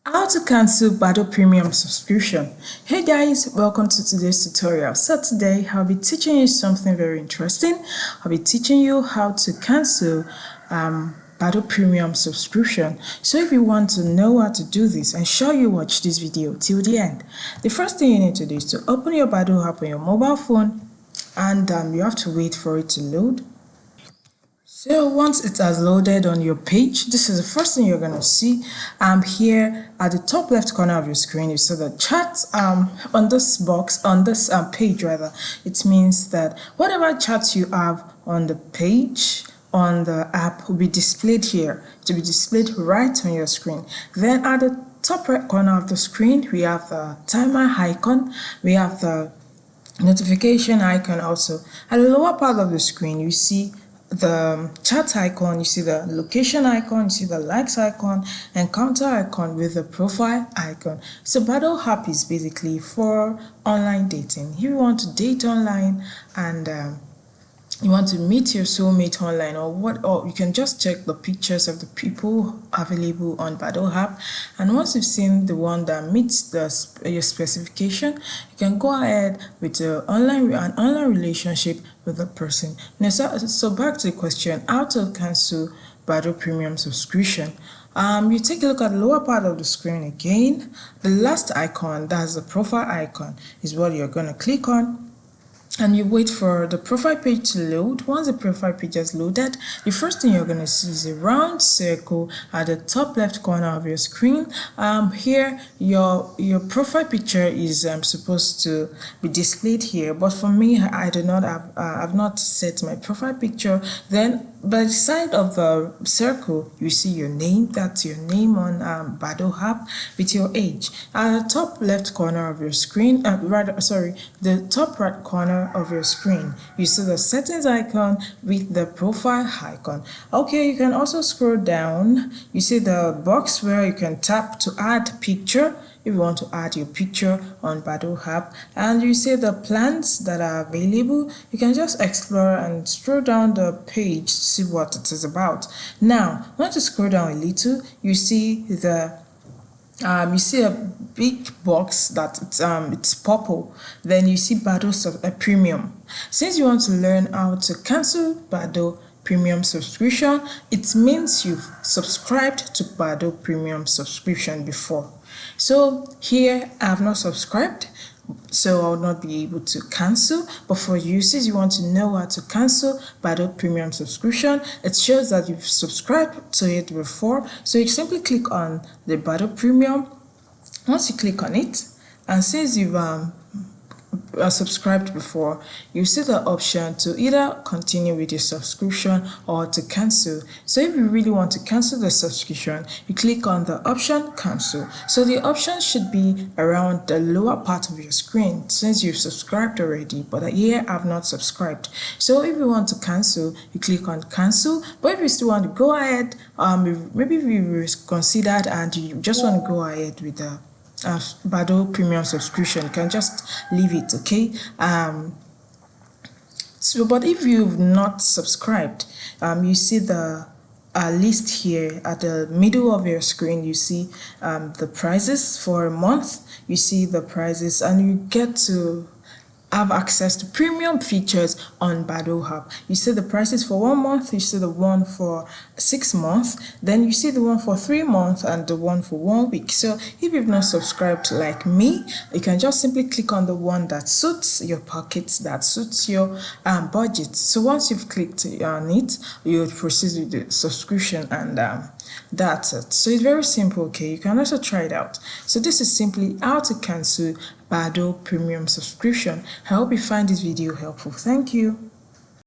How to cancel Badoo Premium Subscription. Hey guys, welcome to today's tutorial. So today I'll be teaching you something very interesting. I'll be teaching you how to cancel Badoo Premium Subscription. So if you want to know how to do this, ensure you watch this video till the end. The first thing you need to do is to open your Badoo app on your mobile phone, and you have to wait for it to load. So once it has loaded on your page, this is the first thing you're going to see. Here at the top left corner of your screen, you see the chat on this box, on this page rather. It means that whatever chats you have on the page, on the app, will be displayed here. To be displayed right on your screen. Then at the top right corner of the screen, we have the timer icon. We have the notification icon also. At the lower part of the screen, you see the chat icon, you see the location icon, you see the likes icon, and counter icon with the profile icon. So Badoo app is basically for online dating. If you want to date online and you want to meet your soulmate online, or you can just check the pictures of the people available on Badoo app, and once you've seen the one that meets your specification, you can go ahead with an online relationship with the person. Now, so back to the question, how to cancel Badoo Premium Subscription. You take a look at the lower part of the screen again. The last icon, that's the profile icon, is what you're going to click on. And you wait for the profile page to load. Once the profile page has loaded, the first thing you're going to see is a round circle at the top left corner of your screen. Here your profile picture is supposed to be displayed here, but for me, I do not have I've not set my profile picture. Then by the side of the circle, you see your name. That's your name on Badoo app with your age. At the top left corner of your screen, the top right corner of your screen, you see the settings icon with the profile icon. Okay, you can also scroll down. You see the box where you can tap to add picture if you want to add your picture on Badoo app, and you see the plans that are available. You can just explore and scroll down the page to see what it is about. Now, once you scroll down a little, you see you see a big box that it's purple. Then you see Badoo Premium. Since you want to learn how to cancel Badoo Premium Subscription, it means you've subscribed to Badoo Premium Subscription before. So here I have not subscribed, so I will not be able to cancel. But for you, since you want to know how to cancel Badoo Premium Subscription, it shows that you've subscribed to it before. So you simply click on the Badoo Premium. Once you click on it, and since you've subscribed before, you see the option to either continue with your subscription or to cancel. So if you really want to cancel the subscription, you click on the option cancel. So the option should be around the lower part of your screen since you've subscribed already, but here I've not subscribed. So if you want to cancel, you click on cancel. But if you still want to go ahead, maybe if you considered and you just want to go ahead with the Badoo Premium Subscription, you can just leave it, okay? But if you've not subscribed, you see the list here at the middle of your screen. You see the prices for a month. You see the prices, and you get to have access to premium features on Badoo app. You see the prices for 1 month, you see the one for 6 months, then you see the one for 3 months and the one for 1 week. So if you've not subscribed like me, you can just simply click on the one that suits your pockets, that suits your budget. So once you've clicked on it, you proceed with the subscription, and that's it. So it's very simple, okay? You can also try it out. So this is simply how to cancel Badoo Premium Subscription. I hope you find this video helpful. Thank you.